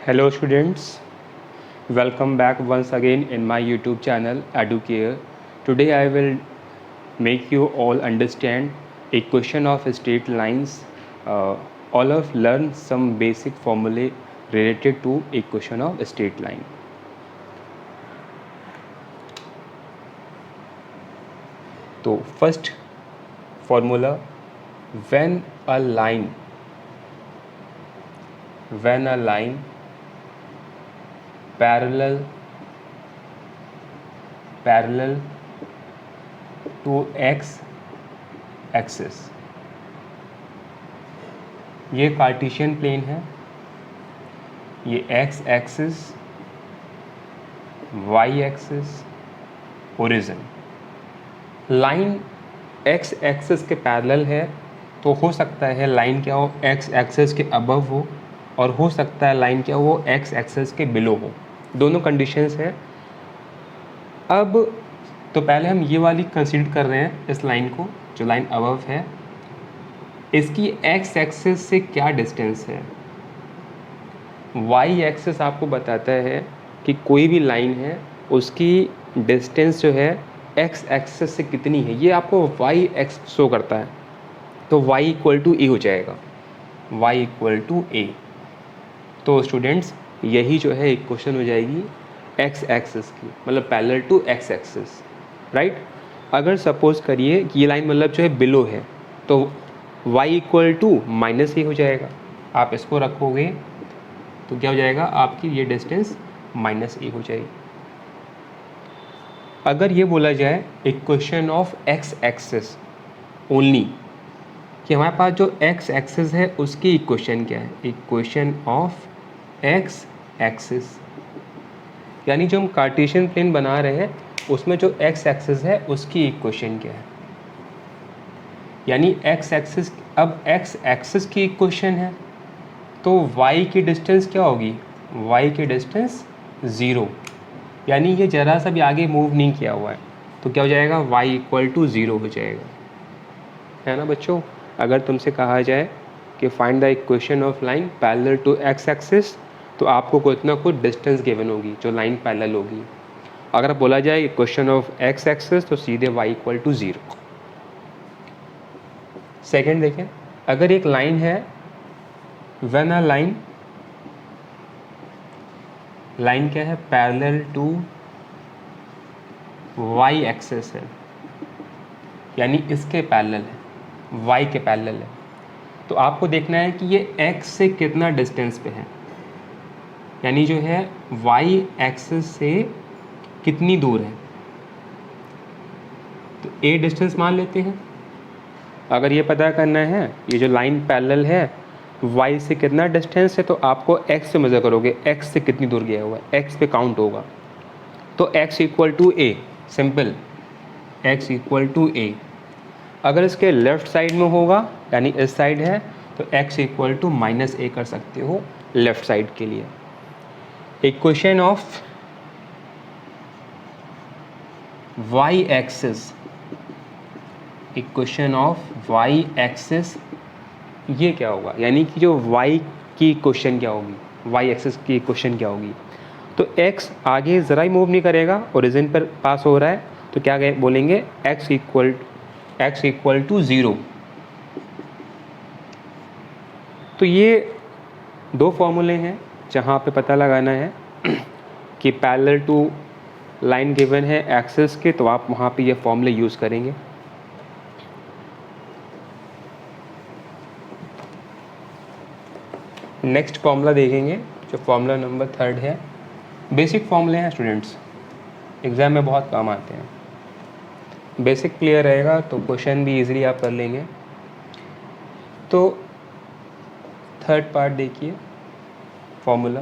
Hello students, welcome back once again in my YouTube channel EduCare. Today I will make you all understand equation of straight lines. All of learn some basic formulae related to equation of straight line. So first formula, when a line parallel to x axis, ये Cartesian plane है, ये x axis, y axis, origin. Line x axis के parallel है तो हो सकता है line क्या हो, x एक्सिस के अबव हो, और हो सकता है लाइन क्या हो, x एक्सिस के बिलो हो। दोनों कंडीशंस है। अब तो पहले हम ये वाली कंसीडर कर रहे हैं, इस लाइन को, जो लाइन अबव है, इसकी x एक्सिस से क्या डिस्टेंस है। y एक्सिस आपको बताता है कि कोई भी लाइन है उसकी डिस्टेंस जो है x एक्सिस से कितनी है, ये आपको y एक्सिस शो करता है। तो y इक्वल टू ए हो जाएगा, y इक्वल टू ए। तो स्टूडेंट्स यही जो है इक्वेशन हो जाएगी x एक्सिस की, मतलब parallel to x axis, right. अगर सपोज करिए कि ये लाइन मतलब जो है बिलो है, तो y इक्वल टू माइनस ए हो जाएगा। आप इसको रखोगे तो क्या हो जाएगा, आपकी ये डिस्टेंस माइनस ए हो जाएगी। अगर ये बोला जाए equation of x axis only, कि हमारे पास जो x एक्सिस है उसकी इक्वेशन क्या है, इक्वेशन ऑफ x एक्सिस, यानी जो हम कार्टेशियन प्लेन बना रहे हैं उसमें जो x एक्सिस है उसकी इक्वेशन क्या है, यानी x एक्सिस। अब x एक्सिस की इक्वेशन है तो y की डिस्टेंस क्या होगी, y की डिस्टेंस 0, यानी ये ज़रा सा भी आगे मूव नहीं किया हुआ है, तो क्या हो जाएगा, y इक्वल टू 0 हो जाएगा, है ना बच्चों। अगर तुमसे कहा जाए कि find the equation of line parallel to x axis, तो आपको कुछ ना कुछ डिस्टेंस गिवन होगी जो लाइन पैरेलल होगी। अगर बोला जाए इक्वेशन ऑफ x एक्सिस तो सीधे y इक्वल टू 0। सेकेंड देखें, अगर एक लाइन है, व्हेन अ लाइन क्या है, पैरेलल टू y एक्सिस है, यानी इसके पैरेलल है, y के पैरेलल है, तो आपको देखना है कि ये x से कितना डिस्टेंस पे है, यानी जो है y एक्सिस से कितनी दूर है। तो a डिस्टेंस मान लेते हैं। अगर ये पता करना है ये जो लाइन पैरेलल है y से कितना डिस्टेंस है, तो आपको x से मेजर करोगे, x से कितनी दूर गया हुआ है, x पे काउंट होगा। तो x equal to a, simple, x equal to a. अगर इसके लेफ्ट साइड में होगा, यानी इस साइड है, तो x इक्वल टू माइनस ए कर सकते हो लेफ्ट साइड के लिए। Equation of y axis, equation of y axis ये क्या होगा, यानी कि जो y की इक्वेशन क्या होगी, y एक्सिस की इक्वेशन क्या होगी। तो x आगे ज़रा ही मूव नहीं करेगा, ओरिजिन पर पास हो रहा है, तो क्या बोलेंगे, x इक्वल टू 0। तो ये दो फॉर्मूले हैं जहाँ पे पता लगाना है कि पैरेलल टू लाइन गिवन है एक्सिस के, तो आप वहाँ पे ये फॉर्मूले यूज़ करेंगे। नेक्स्ट फॉर्मूला देखेंगे, जो फॉर्मूला नंबर 3 है। बेसिक फॉर्मूले हैं स्टूडेंट्स, एग्ज़ाम में बहुत काम आते हैं। बेसिक क्लियर रहेगा तो क्वेश्चन भी इजीली आप कर लेंगे। तो थर्ड पार्ट देखिए, formula,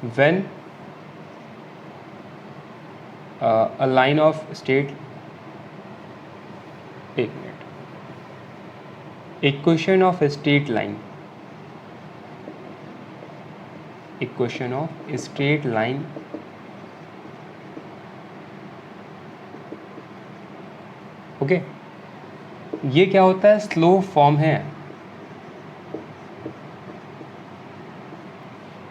when a line of straight, एक मिनट, equation of straight line, equation of straight line okay. ये क्या होता है, स्लो फॉर्म है।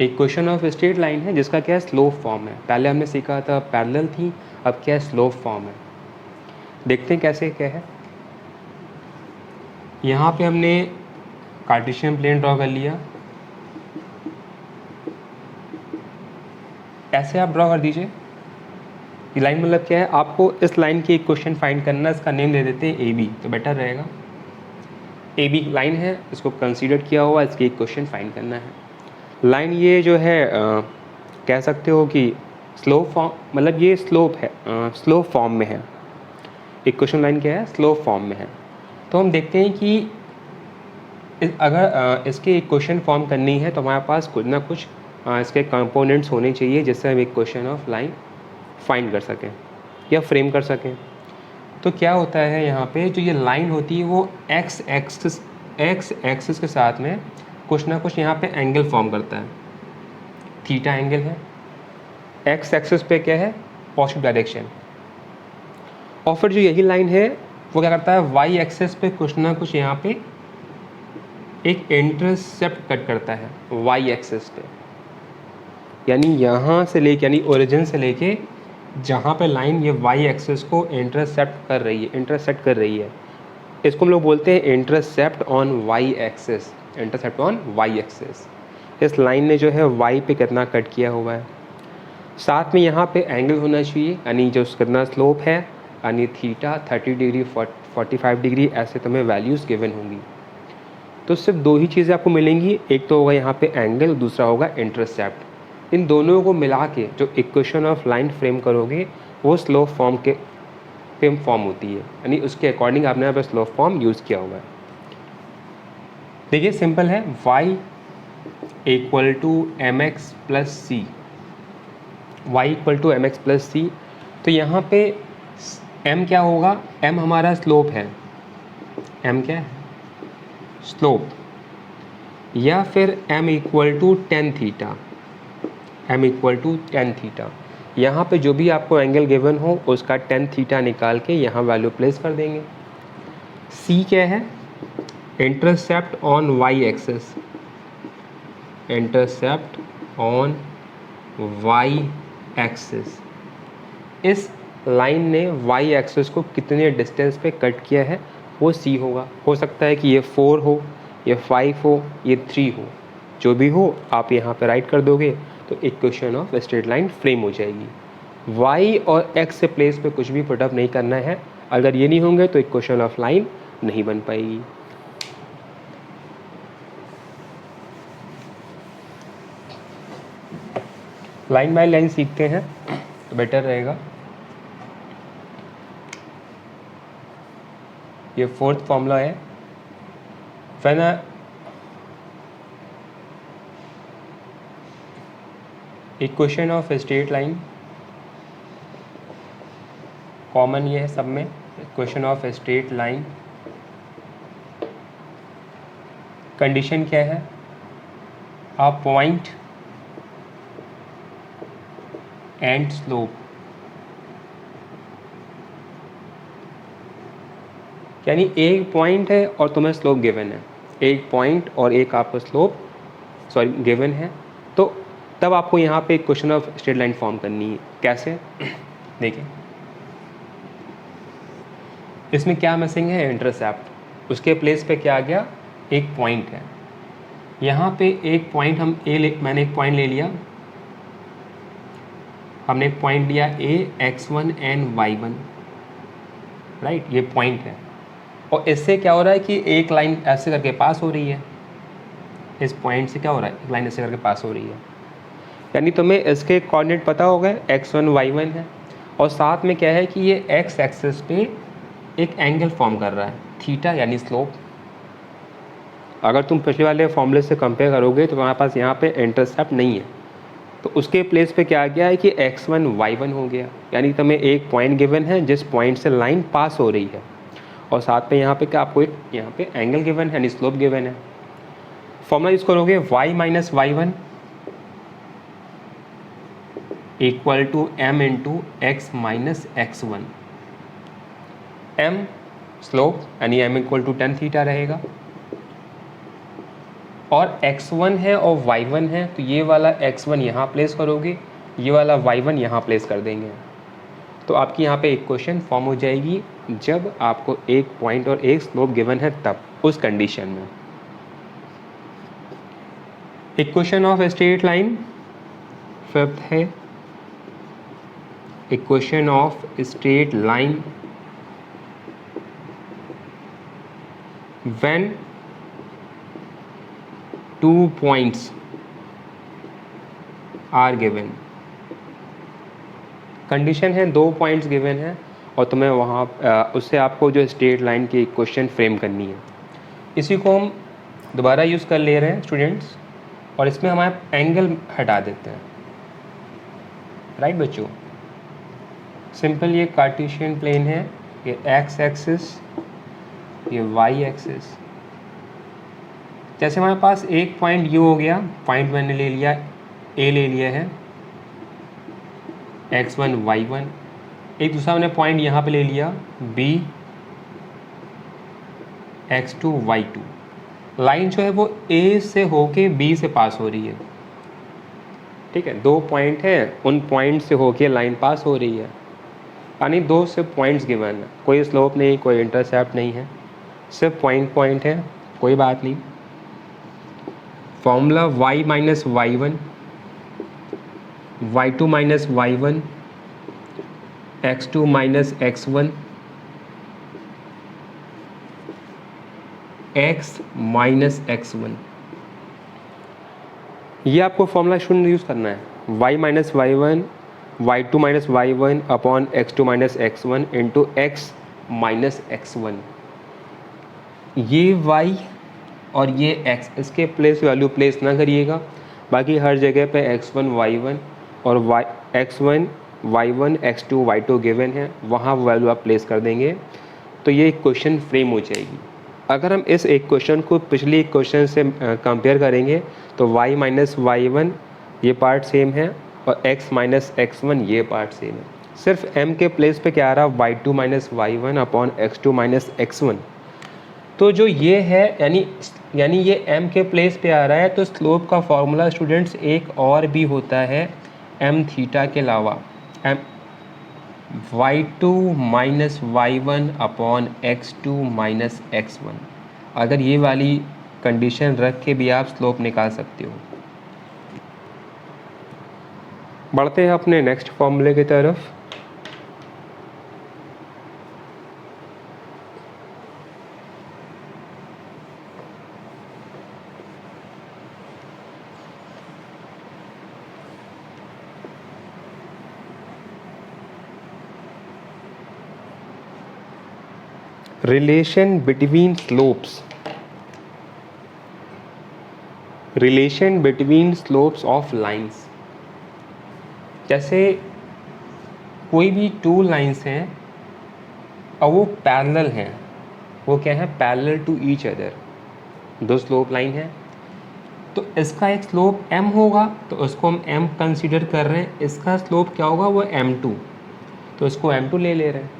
इक्वेशन ऑफ स्ट्रेट लाइन है जिसका क्या है, स्लोप फॉर्म है। पहले हमने सीखा था पैरेलल थी, अब क्या है, स्लोप फॉर्म है। देखते हैं कैसे क्या है। यहाँ पे हमने कार्टेशियन प्लेन ड्रॉ कर लिया, ऐसे आप ड्रॉ कर दीजिए। ये लाइन मतलब क्या है, आपको इस लाइन की इक्वेशन फाइंड करना है, इसका नेम दे देते हैं ए बी, तो बेटर रहेगा। ए बी लाइन है, इसको कंसीडर किया हुआ, इसकी इक्वेशन फाइंड करना है। लाइन ये जो है कह सकते हो कि स्लोप फॉर्म, मतलब ये स्लोप है, स्लोप फॉर्म में है। इक्वेशन लाइन क्या है, स्लोप फॉर्म में है। तो हम देखते हैं कि अगर इसकी इक्वेशन फॉर्म करनी है तो हमारे पास कुछ ना कुछ इसके कंपोनेंट्स होने चाहिए जिससे हम इक्वेशन ऑफ लाइन फाइंड कर सकें या फ्रेम कर सकें। तो क्या होता है यहाँ पे, जो ये लाइन होती है वो एक्स एक्सिस के साथ में कुछ ना कुछ यहाँ पे एंगल फॉर्म करता है, थीटा एंगल है। एक्स एक्सिस पे क्या है, पॉजिटिव डायरेक्शन। और फिर जो यही लाइन है वो क्या करता है, वाई एक्सिस पे कुछ ना कुछ यहाँ पे एक इंटरसेप्ट कट करता है वाई एक्सिस पे, यानी यहाँ से लेके, यानी ओरिजिन से लेके जहाँ पे लाइन ये वाई एक्सिस को इंटरसेप्ट कर रही है, इसको हम लोग बोलते हैं intercept on Y axis. Intercept on Y axis, इस लाइन ने जो है वाई पे कितना कट किया हुआ है। साथ में यहाँ पे एंगल होना चाहिए, यानी जो कितना स्लोप है, यानी थीटा 30 डिग्री 45 डिग्री, ऐसे तुम्हें वैल्यूज़ गिवन होंगी। तो सिर्फ दो ही चीज़ें आपको मिलेंगी, एक तो होगा यहाँ पे एंगल, दूसरा होगा इंटरसेप्ट। इन दोनों को मिला के जो इक्वेशन ऑफ लाइन फ्रेम करोगे वो स्लोप फॉर्म के फॉर्म होती है, यानी उसके अकॉर्डिंग आपने यहाँ पे स्लोप फॉर्म यूज़ किया हुआ है। देखिए सिंपल है, y equal to m x plus c, y equal to m x plus c. तो यहाँ पे m क्या होगा, m हमारा स्लोप है, m क्या है, स्लोप, या फिर m equal to tan theta, m equal to tan theta. यहाँ पे जो भी आपको एंगल गिवन हो उसका टेन थीटा निकाल के यहाँ वैल्यू प्लेस कर देंगे। c क्या है, intercept on Y axis, intercept on Y axis. इस लाइन ने वाई एक्सिस को कितने डिस्टेंस पे कट किया है वो c होगा। हो सकता है कि ये 4 हो, ये 5 हो, ये 3 हो, जो भी हो आप यहाँ पे राइट कर दोगे तो equation of straight line frame हो जाएगी। y और x से प्लेस पे कुछ भी पुटअप नहीं करना है, अगर ये नहीं होंगे तो इक्वेशन ऑफ लाइन नहीं बन पाएगी। लाइन बाय लाइन सीखते हैं तो बेटर रहेगा। ये फोर्थ फॉर्मूला है, when equation of straight line, common ये है सब में, equation of straight line, condition क्या है, अ पॉइंट एंड स्लोप, यानी एक पॉइंट है और तुम्हें स्लोप गिवन है, एक पॉइंट और एक आपको स्लोप गिवन है, तो तब आपको यहाँ पे equation of straight line form करनी है। कैसे, देखिए इसमें क्या मिसिंग है, इंटरसेप्ट, उसके प्लेस पे क्या आ गया, एक पॉइंट है। यहाँ पे एक पॉइंट हम मैंने एक पॉइंट ले लिया, हमने एक पॉइंट लिया a, x1 and y1, right, ये पॉइंट है। और इससे क्या हो रहा है कि एक लाइन ऐसे करके पास हो रही है, इस पॉइंट से क्या हो रहा है, एक लाइन ऐसे करके पास हो रही है, यानी तुम्हें इसके कोऑर्डिनेट पता हो गए, x1 y1 है, और साथ में क्या है कि ये x एक्सिस पे एक एंगल फॉर्म कर रहा है, थीटा यानी स्लोप। अगर तुम पिछले वाले फॉर्मूले से कंपेयर करोगे तो तुम्हारे पास यहाँ पे इंटरसेप्ट नहीं है, तो उसके प्लेस पे क्या आ गया है कि x1 y1 हो गया, यानी तुम्हें एक पॉइंट गिवन है जिस पॉइंट से लाइन पास हो रही है, और साथ में यहाँ पे क्या आपको एक यहाँ पे एंगल गिवन है, यानी स्लोप गिवन है। फॉर्मूला यूज करोगे y minus y1 equal to m into X minus x1, m slope यानी m equal to tan theta रहेगा, और x1 है और y1 है, तो ये वाला x1 यहाँ प्लेस करोगे, ये वाला y1 यहाँ प्लेस कर देंगे। तो आपकी यहाँ पे एक क्वेश्चन फॉर्म हो जाएगी जब आपको एक पॉइंट और एक स्लोप गिवन है तब, उस कंडीशन में। Equation of straight line fifth है, equation of straight line when 2 points are given. Condition है 2 पॉइंट्स गिवन है और तुम्हें वहाँ उससे आपको जो स्ट्रेट लाइन की इक्वेशन फ्रेम करनी है। इसी को हम दोबारा यूज़ कर ले रहे हैं स्टूडेंट्स, और इसमें हमारे एंगल हटा देते हैं। राइट बच्चों, सिंपल ये कार्टेशियन प्लेन है, ये एक्स एक्सिस, ये वाई एक्सिस। जैसे हमारे पास एक पॉइंट यू हो गया, पॉइंट मैंने ले लिया, ए ले लिया है, x1 y1। एक दूसरा मैंने पॉइंट यहाँ पे ले लिया b x2 y2। लाइन जो है वो a से होके b से पास हो रही है। ठीक है, 2 पॉइंट है, उन पॉइंट से होके लाइन पास हो रही है, यानी 2 सिर्फ पॉइंट्स गिवन है, कोई स्लोप नहीं, कोई इंटरसेप्ट नहीं है, सिर्फ पॉइंट है, कोई बात नहीं। Formula y minus y1, y2 minus y1, x2 minus x1, x minus x1। ये आपको फॉर्मूला शून्य यूज़ करना है, y minus y1, y2 minus y1 upon x2 minus x1 into x minus x1। ये y और ये x, इसके place value place ना करिएगा, बाकी हर जगह पे x1 y1 और x1 y1 x2 y2 given है, वहाँ वैल्यू आप प्लेस कर देंगे तो ये क्वेश्चन फ्रेम हो जाएगी। अगर हम इस एक क्वेश्चन को पिछली क्वेश्चन से कंपेयर करेंगे तो y माइनस y1 ये पार्ट सेम है और x माइनस x1 ये पार्ट सेम है, सिर्फ m के प्लेस पे क्या आ रहा है, y2 minus y1 upon x2 minus x1। तो जो ये है यानी ये m के प्लेस पे आ रहा है, तो स्लोप का फॉर्मूला स्टूडेंट्स एक और भी होता है m थीटा के अलावा, y2 minus y1 upon x2 minus x1। अगर ये वाली कंडीशन रख के भी आप स्लोप निकाल सकते हो। बढ़ते हैं अपने नेक्स्ट फॉर्मूले की तरफ। Relation between slopes, relation between slopes of lines. जैसे कोई भी 2 लाइंस हैं और वो पैरेलल हैं, वो क्या है, parallel to each other, 2 slope line है, तो इसका एक स्लोप m होगा, तो उसको हम m कंसीडर कर रहे हैं, इसका स्लोप क्या होगा, वो m2, तो इसको m2 ले रहे हैं।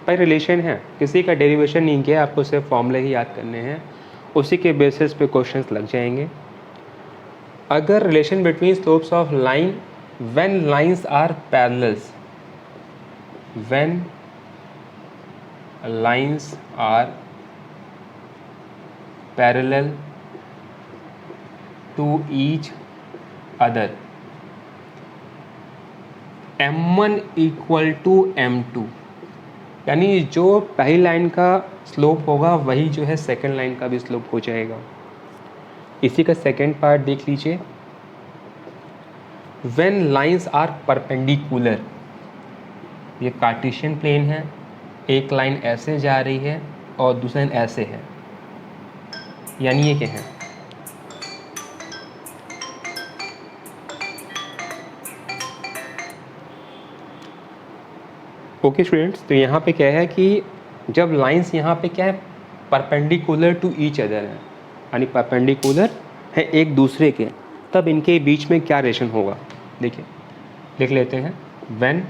भाई रिलेशन है, किसी का डेरिवेशन नहीं किया, आपको सिर्फ फॉर्मूले ही याद करने हैं, उसी के बेसिस पे क्वेश्चंस लग जाएंगे। अगर relation between slopes of line when lines are parallels, when lines are parallel to each other, m1 equal to m2, यानी जो पहली लाइन का स्लोप होगा वही जो है सेकंड लाइन का भी स्लोप हो जाएगा। इसी का सेकंड पार्ट देख लीजिए, व्हेन लाइंस आर परपेंडिकुलर, ये कार्टेशियन प्लेन है, एक लाइन ऐसे जा रही है और दूसरी लाइन ऐसे है, यानी ये क्या है, ओके स्टूडेंट्स। तो यहाँ पे क्या है कि जब लाइंस यहाँ पे क्या है, परपेंडिकुलर टू ईच अदर है, यानी परपेंडिकुलर है एक दूसरे के, तब इनके बीच में क्या रिलेशन होगा, देखिए लिख लेते हैं, when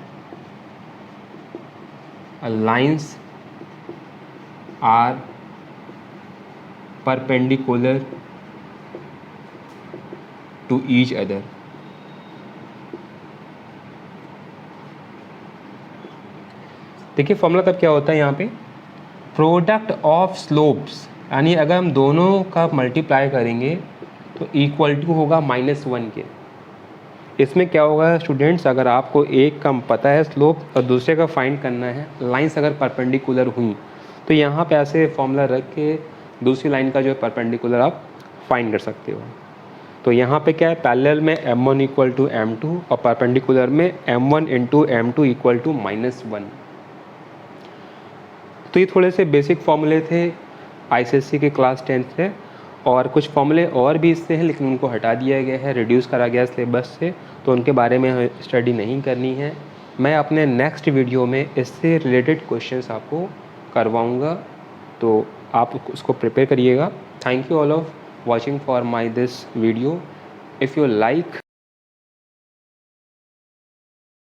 lines are perpendicular to each other. देखिए फॉर्मूला तब क्या होता है यहाँ पे, प्रोडक्ट ऑफ स्लोप्स, यानी अगर हम दोनों का मल्टीप्लाई करेंगे तो इक्वल टू होगा -1 के। इसमें क्या होगा स्टूडेंट्स, अगर आपको एक का पता है स्लोप और दूसरे का फाइंड करना है, लाइंस अगर परपेंडिकुलर हुई तो यहाँ पे ऐसे फॉर्मूला रख के दूसरी लाइन का जो है परपेंडिकुलर आप फाइंड कर सकते हो। तो यहाँ पे क्या है, पैरेलल में m1 इक्वल टू m2 और परपेंडिकुलर में m1 into m2 equal to -1। तो ये थोड़े से बेसिक फॉर्मूले थे आईसीएससी के क्लास 10th से, और कुछ फॉर्मूले और भी इससे हैं लेकिन उनको हटा दिया गया है, रिड्यूस करा गया सिलेबस से, तो उनके बारे में हमें स्टडी नहीं करनी है। मैं अपने नेक्स्ट वीडियो में इससे रिलेटेड क्वेश्चंस आपको करवाऊंगा, तो आप उसको प्रिपेयर करिएगा। Thank you all of watching for my this video. If you like